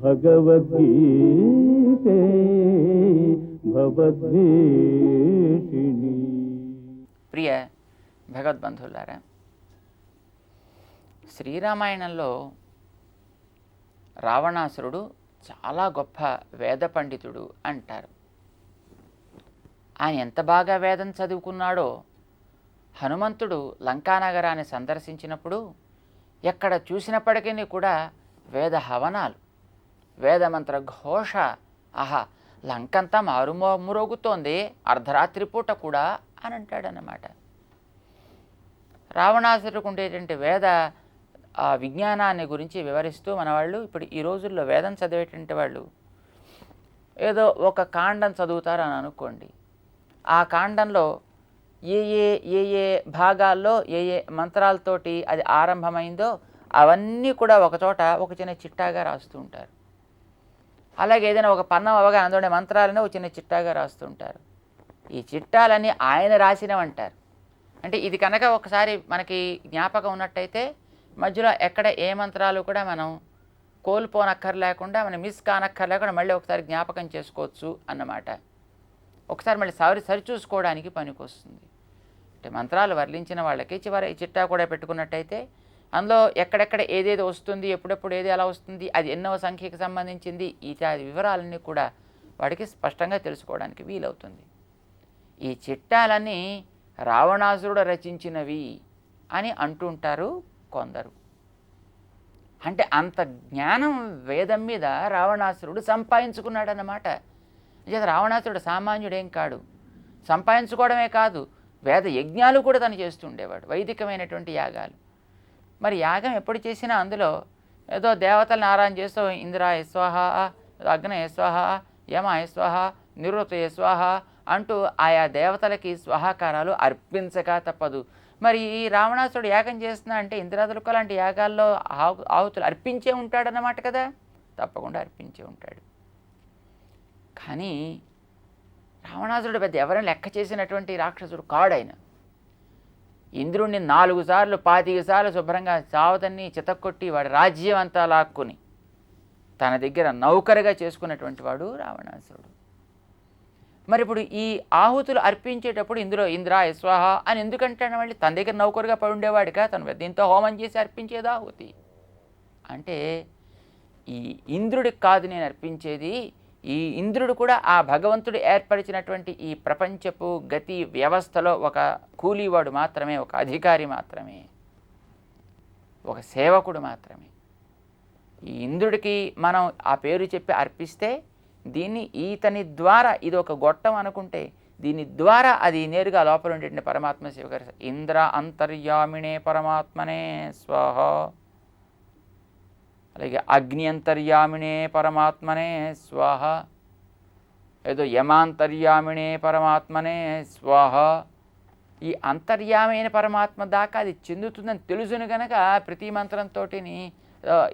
భగవద్గీతే భవద్వేషిణి. ప్రియ భగవద్బంధువులారా, శ్రీరామాయణంలో రావణాసురుడు చాలా గొప్ప వేద పండితుడు అంటారు. ఆయన ఎంత బాగా వేదం చదువుకున్నాడో హనుమంతుడు లంకానగరాన్ని సందర్శించినప్పుడు ఎక్కడ చూసినప్పటికీ కూడా వేద హవనాలు, వేదమంత్ర ఘోష, ఆహా లంకంతా మారుమోగుతోంది అర్ధరాత్రి పూట కూడా అని అంటాడన్నమాట. రావణాసురుడికి ఉండేటువంటి వేద విజ్ఞానాన్ని గురించి వివరిస్తూ మన వాళ్ళు ఇప్పుడు ఈ రోజుల్లో వేదం చదివేటువంటి వాళ్ళు ఏదో ఒక కాండం చదువుతారని అనుకోండి. ఆ కాండంలో ఏ ఏ ఏ ఏ భాగాల్లో ఏ ఏ మంత్రాలతోటి అది ఆరంభమైందో అవన్నీ కూడా ఒకచోట ఒక చిన్న చిట్టాగా రాస్తూ ఉంటారు. అలాగే ఏదైనా ఒక పన్నం అవగా అందులో మంత్రాలని ఒక చిన్న చిట్టాగా రాస్తూ ఉంటారు. ఈ చిట్టాలన్నీ ఆయన రాసినవంటారు. అంటే ఇది కనుక ఒకసారి మనకి జ్ఞాపకం ఉన్నట్టయితే మధ్యలో ఎక్కడ ఏ మంత్రాలు కూడా మనం కోల్పోనక్కర్లేకుండా మనం మిస్ కానక్కర్లేకుండా మళ్ళీ ఒకసారి జ్ఞాపకం చేసుకోవచ్చు అన్నమాట. ఒకసారి మళ్ళీ సరిచూసుకోవడానికి పనికొస్తుంది. అంటే మంత్రాలు వర్లించిన వాళ్ళకి చివరి చిట్టా కూడా పెట్టుకున్నట్టయితే అందులో ఎక్కడెక్కడ ఏదేది వస్తుంది, ఎప్పుడెప్పుడు ఏది ఎలా వస్తుంది, అది ఎన్నో సంఖ్యకి సంబంధించింది, ఇత్యాది వివరాలన్నీ కూడా వాడికి స్పష్టంగా తెలుసుకోవడానికి వీలవుతుంది. ఈ చిట్టాలన్నీ రావణాసురుడు రచించినవి అని అంటుంటారు కొందరు. అంటే అంత జ్ఞానం వేదం మీద రావణాసురుడు సంపాదించుకున్నాడన్నమాట. నిజంగా రావణాసురుడు సామాన్యుడేం కాడు. సంపాదించుకోవడమే కాదు, వేద యజ్ఞాలు కూడా తను చేస్తుండేవాడు, వైదికమైనటువంటి యాగాలు. మరి యాగం ఎప్పుడు చేసినా అందులో ఏదో దేవతలను ఆరాధన చేస్తూ ఇంద్రాయ స్వాహ, అగ్నయ స్వాహ, యమాయ స్వాహ, నిరుతయ స్వాహ అంటూ ఆయా దేవతలకి స్వాహాకారాలు అర్పించక తప్పదు. మరి ఈ రావణాసురుడు యాగం చేస్తున్నా అంటే ఇంద్రాదులకు అలాంటి యాగాల్లో ఆహుతులు అర్పించే ఉంటాడన్నమాట కదా. తప్పకుండా అర్పించే ఉంటాడు. కానీ రావణాసురుడు పెద్ద ఎవరైనా లెక్క చేసినటువంటి రాక్షసుడు కాడైన. ఇంద్రుడిని 4 సార్లు 25 సార్లు శుభ్రంగా చావతన్ని చితక్కొట్టి వాడి రాజ్యం అంతా లాక్కుని తన దగ్గర నౌకరుగా చేసుకున్నటువంటి వాడు రావణాసురుడు. మరి ఇప్పుడు ఈ ఆహుతులు అర్పించేటప్పుడు ఇందులో ఇంద్రాయ స్వాహ అని ఎందుకంటాడు? మళ్ళీ తన దగ్గర నౌకరుగా పడి ఉండేవాడిగా తను దీంతో హోమం చేసి అర్పించేది ఆహుతి అంటే ఈ ఇంద్రుడికి కాదు నేను అర్పించేది, ఈ ఇంద్రుడు కూడా ఆ భగవంతుడు ఏర్పరిచినటువంటి ఈ ప్రపంచపు గతి వ్యవస్థలో ఒక కూలీవాడు మాత్రమే, ఒక అధికారి మాత్రమే, ఒక సేవకుడు మాత్రమే. ఈ ఇంద్రుడికి మనం ఆ పేరు చెప్పి అర్పిస్తే దీన్ని ఈతని ద్వారా ఇది ఒక గొట్టం అనుకుంటే దీని ద్వారా అది నేరుగా లోపల ఉండేటువంటి పరమాత్మ స్వీకరి. ఇంద్ర అంతర్యామిణే పరమాత్మనే స్వాహ, అలాగే అగ్ని అంతర్యామిణే పరమాత్మనే స్వాహ, ఏదో యమాంతర్యామిణే పరమాత్మనే స్వాహ. ఈ అంతర్యామైన పరమాత్మ దాకా అది చెందుతుందని తెలుసును కనుక ప్రతి మంత్రంతో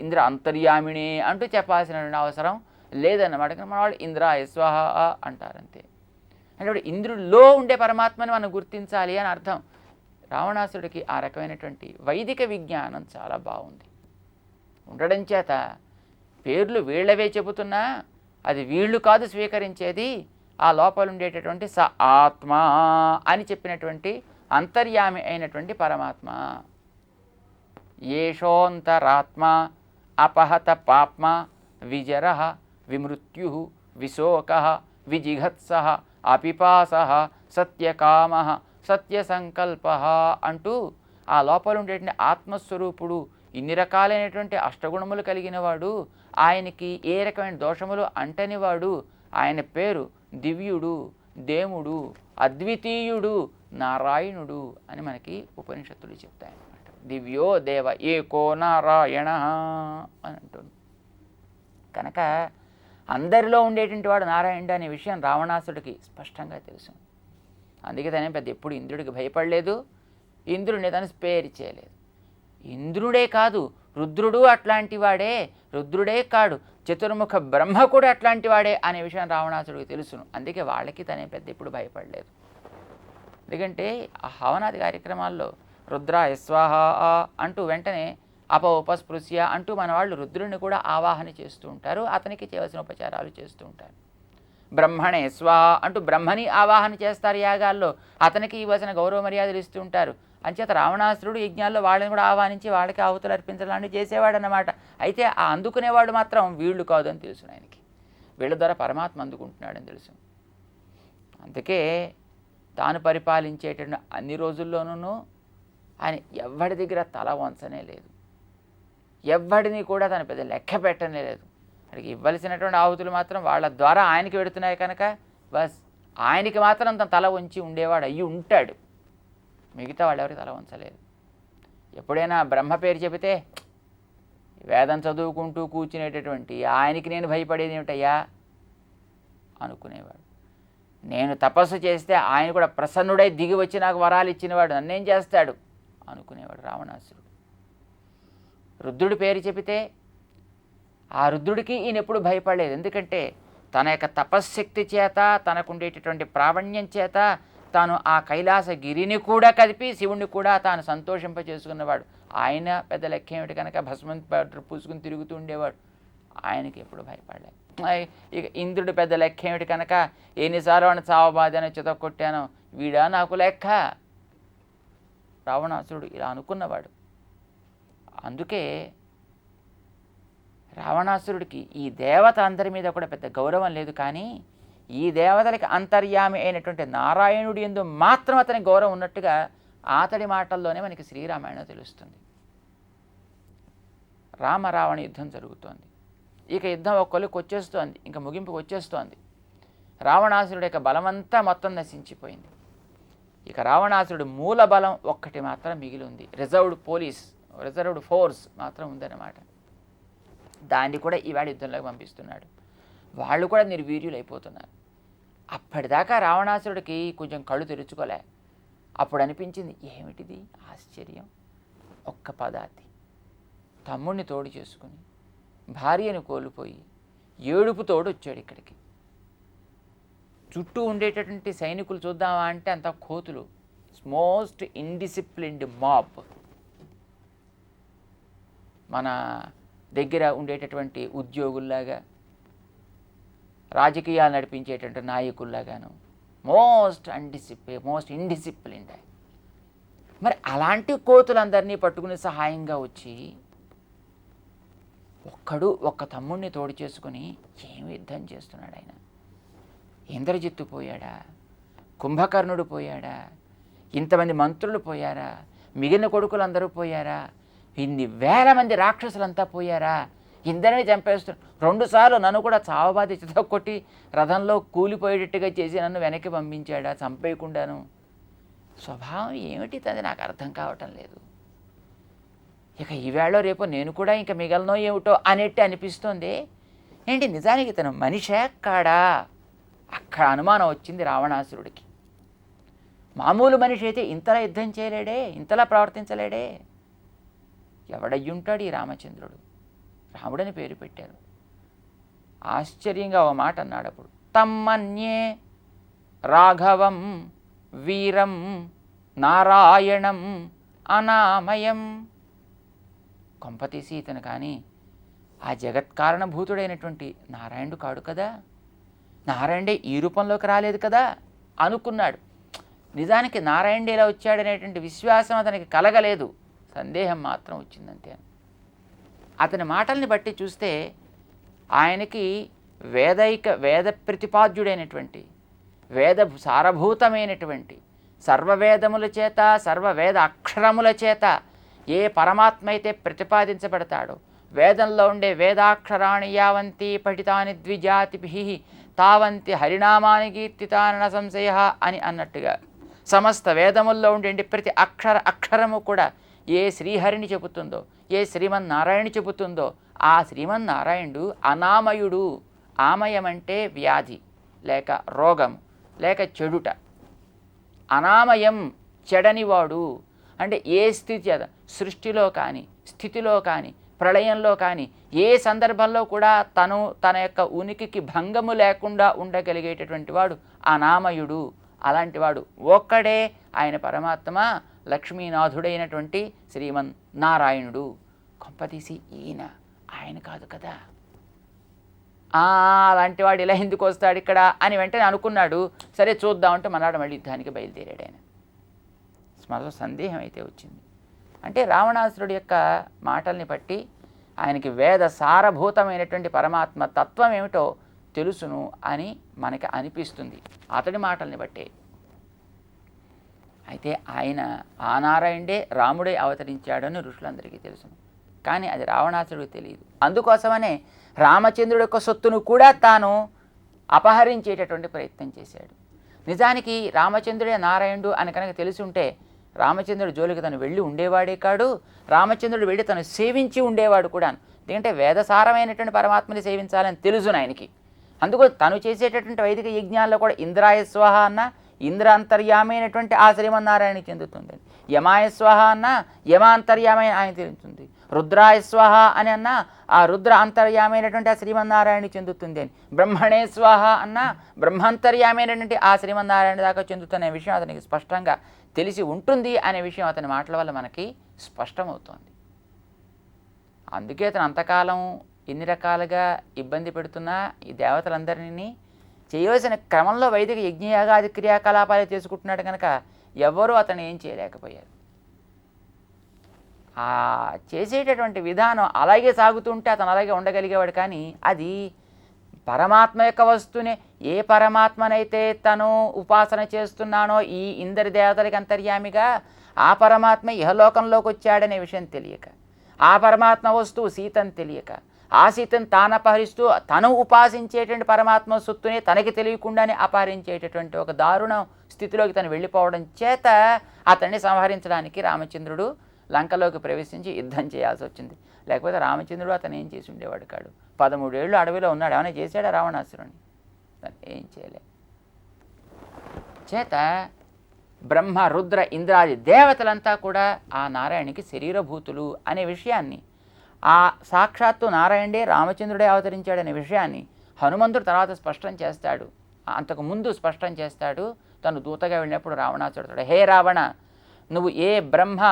ఇంద్ర అంతర్యామిణే అంటూ చెప్పాల్సిన అవసరం లేదన్నమాట. మన వాళ్ళు ఇంద్రాయ స్వాహ అంటారంతే. అంటే ఇంద్రుడిలో ఉండే పరమాత్మని మనం గుర్తించాలి అని అర్థం. రావణాసుడికి ఆ రకమైనటువంటి వైదిక విజ్ఞానం చాలా బాగుంది ఉండడం చేత పేర్లు వీళ్ళవే చెబుతున్నా అది వీళ్ళు కాదు స్వీకరించేది, ఆ లోపల ఉండేటటువంటి స ఆత్మ అని చెప్పినటువంటి అంతర్యామి అయినటువంటి పరమాత్మ. ఏషోంతరాత్మ అపహత పాప్మ విజర విమృత్యు విశోక విజిఘత్స అపిపాస సత్యకామ సత్యసంకల్ప అంటూ ఆ లోపల ఉండేటువంటి ఆత్మస్వరూపుడు, ఇన్ని రకాలైనటువంటి అష్టగుణములు కలిగిన వాడు, ఆయనకి ఏ రకమైన దోషములు అంటనివాడు, ఆయన పేరు దివ్యుడు, దేముడు, అద్వితీయుడు, నారాయణుడు అని మనకి ఉపనిషత్తులు చెప్తాయన్నమాట. దివ్యో దేవ ఏకో నారాయణ అని అంటుంది. కనుక అందరిలో ఉండేటువంటి వాడు నారాయణుడు అనే విషయం రావణాసుడికి స్పష్టంగా తెలుసు. అందుకే తనే పెద్ద ఎప్పుడు ఇంద్రుడికి భయపడలేదు, ఇంద్రుడిని తను స్పేర్ చేయలేదు. ఇంద్రుడే కాదు రుద్రుడు అట్లాంటి వాడే, రుద్రుడే కాడు చతుర్ముఖ బ్రహ్మ కూడా అట్లాంటి వాడే అనే విషయం రావణాసుడికి తెలుసును. అందుకే వాళ్ళకి తనే పెద్ద ఎప్పుడు భయపడలేదు. ఎందుకంటే ఆ హవనాది కార్యక్రమాల్లో రుద్రాయ స్వాహ అంటూ వెంటనే ఉపస్పృశ్య అంటూ మన వాళ్ళు రుద్రుడిని కూడా ఆవాహన చేస్తూ ఉంటారు. అతనికి చేయవలసిన ఉపచారాలు చేస్తూ ఉంటారు. బ్రహ్మణే స్వా అంటూ బ్రహ్మని ఆవాహన చేస్తారు యాగాల్లో. అతనికి ఇవ్వాల్సిన గౌరవ మర్యాదలు ఇస్తూ ఉంటారు. అంచేత రావణాసురుడు యజ్ఞాల్లో వాళ్ళని కూడా ఆహ్వానించి వాళ్ళకి ఆహుతులు అర్పించడాన్ని చేసేవాడు అన్నమాట. అయితే ఆ అందుకునేవాడు మాత్రం వీళ్ళు కాదు అని తెలుసు ఆయనకి. వీళ్ళ ద్వారా పరమాత్మ అందుకుంటున్నాడని తెలుసు. అందుకే తాను పరిపాలించేటువంటి అన్ని రోజుల్లోనూ ఆయన ఎవ్వడి దగ్గర తల వంచనే లేదు. ఎవ్వడిని కూడా తన పెద్ద లెక్క పెట్టనే లేదు. ఆయనకి ఇవ్వాల్సినటువంటి ఆహుతులు మాత్రం వాళ్ళ ద్వారా ఆయనకి పెడుతున్నాయి కనుక బస్ ఆయనకి మాత్రం తన తల వంచి ఉండేవాడు అయ్యి ఉంటాడు. మిగతా వాళ్ళు ఎవరికి తల వంచలేదు. ఎప్పుడైనా బ్రహ్మ పేరు చెబితే వేదం చదువుకుంటూ కూర్చునేటటువంటి ఆయనకి నేను భయపడేది ఏమిటయ్యా అనుకునేవాడు. నేను తపస్సు చేస్తే ఆయన కూడా ప్రసన్నుడై దిగి వచ్చి నాకు వరాలు ఇచ్చినవాడు, నన్నేం చేస్తాడు అనుకునేవాడు రావణాసురుడు. రుద్రుడి పేరు చెబితే ఆ రుద్రుడికి ఈయన ఎప్పుడు భయపడలేదు. ఎందుకంటే తన యొక్క తపశ్శక్తి చేత, తనకుండేటటువంటి ప్రావణ్యం చేత తాను ఆ కైలాసగిరిని కూడా కదిపి శివుణ్ణి కూడా తాను సంతోషింప చేసుకున్నవాడు. ఆయన పెద్ద లెక్క ఏమిటి కనుక భస్మం పూసుకుని తిరుగుతూ ఉండేవాడు. ఆయనకి ఎప్పుడు భయపడలేదు. ఇక ఇంద్రుడు పెద్ద లెక్క ఏమిటి కనుక ఎన్నిసార్లు వాడిని చావబాదని చితక్కొట్టాను, వీడా నాకు లెక్క. రావణాసురుడు ఇలా అనుకున్నవాడు. అందుకే రావణాసురుడికి ఈ దేవత అందరి మీద కూడా పెద్ద గౌరవం లేదు. కానీ ఈ దేవతలకి అంతర్యామి అయినటువంటి నారాయణుడి యందు మాత్రం అతనికి గౌరవం ఉన్నట్టుగా అతడి మాటల్లోనే మనకి శ్రీరామాయణం తెలుస్తుంది. రామరావణ యుద్ధం జరుగుతోంది. ఇక యుద్ధం ఒక్కొక్కరికి వచ్చేస్తోంది, ఇంకా ముగింపుకు వచ్చేస్తోంది. రావణాసురుడి యొక్క బలమంతా మొత్తం నశించిపోయింది. ఇక రావణాసురుడు మూల బలం ఒక్కటి మాత్రం మిగిలి ఉంది. రిజర్వ్డ్ ఫోర్స్ మాత్రం ఉందన్నమాట. దాన్ని కూడా ఈవాడు యుద్ధంలోకి పంపిస్తున్నాడు. వాళ్ళు కూడా నిర్వీర్యులు అయిపోతున్నారు. అప్పటిదాకా రావణాసురుడికి కొంచెం కళ్ళు తెరుచుకోలే. అప్పుడు అనిపించింది, ఏమిటిది ఆశ్చర్యం, ఒక్క పదాతి తమ్ముడిని తోడు చేసుకుని భార్యను కోల్పోయి ఏడుపుతోడు వచ్చాడు ఇక్కడికి. చుట్టూ ఉండేటటువంటి సైనికులు చూద్దామా అంటే అంత కోతులు, మోస్ట్ ఇండిసిప్లిన్డ్ మాబ్. మన దగ్గర ఉండేటటువంటి ఉద్యోగుల్లాగా, రాజకీయాలు నడిపించేటటువంటి నాయకుల్లాగాను మోస్ట్ ఇండిసిప్లిన్డ్. మరి అలాంటి కోతులందరినీ పట్టుకుని సహాయంగా వచ్చి ఒక్క తమ్ముడిని తోడు చేసుకుని ఏమి యుద్ధం చేస్తున్నాడు ఆయన. ఇంద్రజిత్తు పోయాడా, కుంభకర్ణుడు పోయాడా, ఇంతమంది మంత్రులు పోయారా, మిగిలిన కొడుకులందరూ పోయారా, ఇన్ని వేల మంది రాక్షసులంతా పోయారా, ఇందరిని చంపేస్తున్నారు. 2 సార్లు నన్ను కూడా చావబాది చితక్కొట్టి రథంలో కూలిపోయేటట్టుగా చేసి నన్ను వెనక్కి పంపించాడా చంపేయకుండాను. స్వభావం ఏమిటి అది నాకు అర్థం కావటం లేదు. ఇక ఈవేళ రేపు నేను కూడా ఇంకా మిగలనో ఏమిటో అనేట్టు అనిపిస్తోంది. ఏంటి నిజానికి తను మనిషే కాడా, అక్కడ అనుమానం వచ్చింది రావణాసురుడికి. మామూలు మనిషి అయితే ఇంతలా యుద్ధం చేయలేడే, ఇంతలా ప్రవర్తించలేడే. ఎవడయ్యుంటాడు ఈ రామచంద్రుడు? రాముడని పేరు పెట్టారు. ఆశ్చర్యంగా ఒక మాట అన్నాడు అప్పుడు, తమ్మన్యే రాఘవం వీరం నారాయణం అనామయం. కొంపతీసి ఇతను కానీ ఆ జగత్కారణభూతుడైనటువంటి నారాయణుడు కాడు కదా, నారాయణుడే ఈ రూపంలోకి రాలేదు కదా అనుకున్నాడు. నిజానికి నారాయణుడు ఇలా వచ్చాడనేటువంటి విశ్వాసం అతనికి కలగలేదు, సందేహం మాత్రం వచ్చిందంతే. అతని మాటల్ని బట్టి చూస్తే ఆయనకి వేద ప్రతిపాద్యుడైనటువంటి, వేద సారభూతమైనటువంటి, సర్వవేదముల చేత సర్వవేద అక్షరముల చేత ఏ పరమాత్మ అయితే ప్రతిపాదించబడతాడో, వేదంలో ఉండే వేదాక్షరాణి యావంతి పఠితాని ద్విజాతిభి తావంతి హరినామాని కీర్తితాన సంశయ అని అన్నట్టుగా సమస్త వేదముల్లో ఉండే ప్రతి అక్షరము కూడా ఏ శ్రీహరిని చెబుతుందో, ఏ శ్రీమన్నారాయణ చెబుతుందో ఆ శ్రీమన్నారాయణుడు అనామయుడు. ఆమయం అంటే వ్యాధి లేక రోగం లేక చెడుట. అనామయం చెడనివాడు అంటే ఏ స్థితి చేత, సృష్టిలో కానీ స్థితిలో కానీ ప్రళయంలో కానీ ఏ సందర్భంలో కూడా తన యొక్క ఉనికికి భంగము లేకుండా ఉండగలిగేటటువంటి వాడు అనామయుడు. అలాంటి వాడు ఒక్కడే ఆయన పరమాత్మ లక్ష్మీనాథుడైనటువంటి శ్రీమన్నారాయణుడు. కొంపదీసి ఈయన ఆయన కాదు కదా, అలాంటి వాడు ఇలా ఎందుకు వస్తాడు ఇక్కడ అని వెంటనే అనుకున్నాడు. సరే చూద్దామంటే మనాడు మళ్ళీ యుద్ధానికి బయలుదేరాడు ఆయన. మనలో సందేహం అయితే వచ్చింది. అంటే రావణాసురుడి యొక్క మాటల్ని బట్టి ఆయనకి వేద సారభూతమైనటువంటి పరమాత్మ తత్వం ఏమిటో తెలుసును అని మనకి అనిపిస్తుంది అతడి మాటల్ని బట్టే. అయితే ఆయన ఆ నారాయణుడే రాముడే అవతరించాడని ఋషులందరికీ తెలుసును. కానీ అది రావణాసురుడికి తెలియదు. అందుకోసమనే రామచంద్రుడి యొక్క సొత్తును కూడా తాను అపహరించేటటువంటి ప్రయత్నం చేశాడు. నిజానికి రామచంద్రుడే నారాయణుడు అని కనుక తెలిసి ఉంటే రామచంద్రుడి జోలికి తను వెళ్ళి ఉండేవాడే కాడు, రామచంద్రుడు వెళ్ళి తను సేవించి ఉండేవాడు కూడా. ఎందుకంటే వేదసారమైనటువంటి పరమాత్మని సేవించాలని తెలుసును ఆయనకి. అందుకు తను చేసేటటువంటి వైదిక యజ్ఞాల్లో కూడా ఇంద్రాయ స్వాహ అన్న ఇంద్ర అంతర్యామైనటువంటి ఆ శ్రీమన్నారాయణకి చెందుతుంది. యమాయ స్వాహ అన్న యమ అంతర్యామై ఆయన తెలుస్తుంది. రుద్రాయ స్వాహ అని అన్న ఆ రుద్ర అంతర్యామైనటువంటి ఆ శ్రీమన్నారాయణకి చెందుతుంది అని. బ్రహ్మణే స్వాహ అన్న బ్రహ్మాంతర్యామైనటువంటి ఆ శ్రీమన్నారాయణ దాకా చెందుతున్న విషయం అతనికి స్పష్టంగా తెలిసి ఉంటుంది అనే విషయం అతని మాటల వల్ల మనకి స్పష్టమవుతోంది. అందుకే అతను అంతకాలం ఎన్ని రకాలుగా ఇబ్బంది పెడుతున్నా ఈ దేవతలందరినీ చేయవలసిన క్రమంలో వైదిక యజ్ఞయాగాది క్రియాకలాపాలు చేసుకుంటున్నాడు కనుక ఎవ్వరూ అతను ఏం చేయలేకపోయారు. ఆ చేసేటటువంటి విధానం అలాగే సాగుతుంటే అతను అలాగే ఉండగలిగేవాడు. కానీ అది పరమాత్మ యొక్క వస్తువునే ఏ పరమాత్మనైతే తను ఉపాసన చేస్తున్నానో ఈ ఇందరి దేవతలకి అంతర్యామిగా ఆ పరమాత్మ ఇహలోకంలోకి వచ్చాడనే విషయం తెలియక, ఆ పరమాత్మ వస్తువు సీతని తెలియక, ఆ సీతను తాను అపహరిస్తూ తను ఉపాసించేటువంటి పరమాత్మ సొత్తునే తనకి తెలియకుండానే అపహరించేటటువంటి ఒక దారుణ స్థితిలోకి తను వెళ్ళిపోవడం చేత అతన్ని సంహరించడానికి రామచంద్రుడు లంకలోకి ప్రవేశించి యుద్ధం చేయాల్సి వచ్చింది. లేకపోతే రామచంద్రుడు అతను ఏం చేసి ఉండేవాడు కాడు. 13 ఏళ్ళు అడవిలో ఉన్నాడు. ఏమైనా చేశాడా రావణాసురుని? ఏం చేయలే. చేత బ్రహ్మ రుద్ర ఇంద్రాది దేవతలంతా కూడా ఆ నారాయణునికి శరీరభూతులు అనే విషయాన్ని, ఆ సాక్షాత్తు నారాయణుడే రామచంద్రుడే అవతరించాడనే విషయాన్ని హనుమంతుడు తర్వాత స్పష్టం చేస్తాడు. అంతకు ముందు స్పష్టం చేస్తాడు. తను దూతగా వెళ్ళినప్పుడు రావణాసురుడు, హే రావణ, నువ్వు ఏ బ్రహ్మ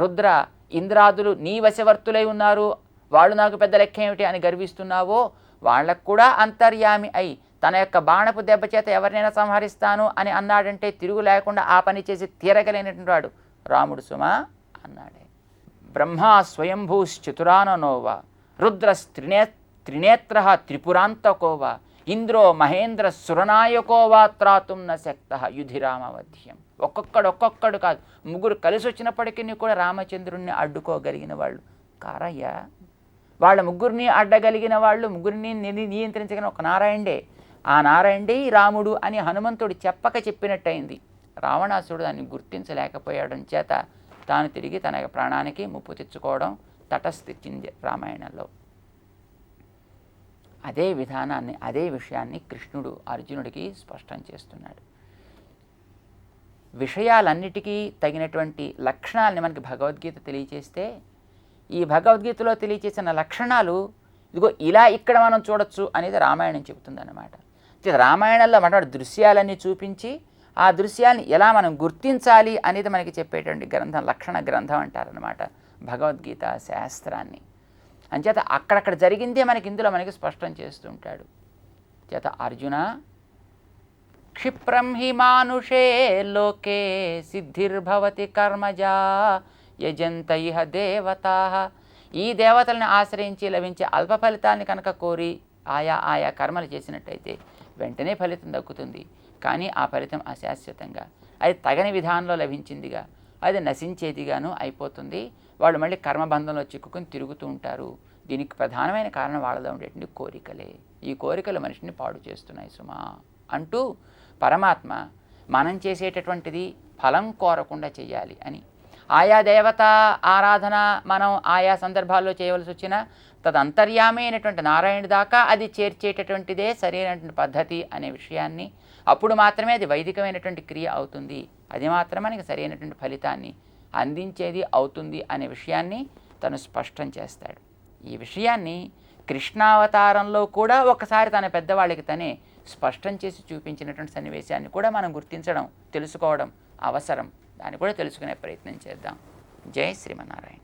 రుద్ర ఇంద్రాదులు నీ వశవర్తులై ఉన్నారు, వాళ్ళు నాకు పెద్ద లెక్క ఏమిటి అని గర్విస్తున్నావో వాళ్ళకు కూడా అంతర్యామి అయి తన యొక్క బాణపు దెబ్బ చేత ఎవరినైనా సంహరిస్తాను అని అన్నాడంటే తిరుగు లేకుండా ఆ పని చేసి తీరగలేనటువంటి వాడు రాముడు సుమా అన్నాడే. బ్రహ్మ స్వయంభూశ్చతురాననోవ రుద్రస్త్రినేత్ర త్రిపురాంతకోవ ఇంద్రో మహేంద్ర సురనాయకోవా త్రాతుం న శక్త యుధిరామవధ్యం. ఒక్కొక్కడు కాదు, ముగ్గురు కలిసి వచ్చినప్పటికీ కూడా రామచంద్రుణ్ణి అడ్డుకోగలిగిన వాళ్ళు కారయ్యా. వాళ్ళ ముగ్గురిని అడ్డగలిగిన వాళ్ళు, ముగ్గురిని నియంత్రించగలిగిన ఒక నారాయణుడే. ఆ నారాయణుడే రాముడు అని హనుమంతుడు చెప్పినట్టయింది. రావణాసుడు దాన్ని గుర్తించలేకపోయడం చేత తాను తిరిగి తన ప్రాణానికి ముప్పు తెచ్చుకోవడం తటస్థించింది రామాయణంలో. అదే విధానాన్ని, అదే విషయాన్ని కృష్ణుడు అర్జునుడికి స్పష్టం చేస్తున్నాడు. విషయాలన్నిటికీ తగినటువంటి లక్షణాలని మనకి భగవద్గీత తెలియచేస్తే, ఈ భగవద్గీతలో తెలియచేసిన లక్షణాలు ఇదిగో ఇలా ఇక్కడ మనం చూడొచ్చు అనేది రామాయణం చెబుతుందన్నమాట. రామాయణంలో మన దృశ్యాలన్నీ చూపించి ఆ దృశ్యాన్ని ఎలా మనం గుర్తించాలి అనేది మనకి చెప్పేటువంటి గ్రంథం, లక్షణ గ్రంథం అంటారనమాట భగవద్గీత శాస్త్రాన్ని. అంచేత అక్కడక్కడ జరిగిందే మనకి ఇందులో మనకి స్పష్టం చేస్తూ ఉంటాడు. చేత అర్జున, క్షిప్రం హి మానుషే లోకే సిద్ధిర్భవతి కర్మజా యజంత ఇహ దేవతా. ఈ దేవతలను ఆశ్రయించి లభించే అల్ప ఫలితాన్ని కనుక కోరి ఆయా కర్మలు చేసినట్టయితే వెంటనే ఫలితం దక్కుతుంది. కానీ ఆ ఫలితం అశాశ్వతంగా, అది తగని విధానంలో లభించిందిగా, అది నశించేదిగాను అయిపోతుంది. వాళ్ళు మళ్ళీ కర్మబంధంలో చిక్కుకొని తిరుగుతూ ఉంటారు. దీనికి ప్రధానమైన కారణం వాళ్ళలో ఉండేటువంటి కోరికలే. ఈ కోరికలు మనిషిని పాడు చేస్తున్నాయి సుమా అంటూ పరమాత్మ మనం చేసేటటువంటిది ఫలం కోరకుండా చేయాలి అని, ఆయా దేవత ఆరాధన మనం ఆయా సందర్భాల్లో చేయవలసి వచ్చిన తదంతర్యామైనటువంటి నారాయణుడి దాకా అది చేర్చేటటువంటిదే సరైనటువంటి పద్ధతి అనే విషయాన్ని, అప్పుడు మాత్రమే అది వైదికమైనటువంటి క్రియ అవుతుంది, అది మాత్రమే మనకి సరైనటువంటి ఫలితాన్ని అందించేది అవుతుంది అనే విషయాన్ని తను స్పష్టం చేస్తాడు. ఈ విషయాన్ని కృష్ణావతారంలో కూడా ఒకసారి తన పెద్దవాళ్ళకి తనే స్పష్టం చేసి చూపించినటువంటి సన్నివేశాన్ని కూడా మనం గుర్తించడం, తెలుసుకోవడం అవసరం. దాన్ని కూడా తెలుసుకునే ప్రయత్నం చేద్దాం. జై శ్రీమన్నారాయణ.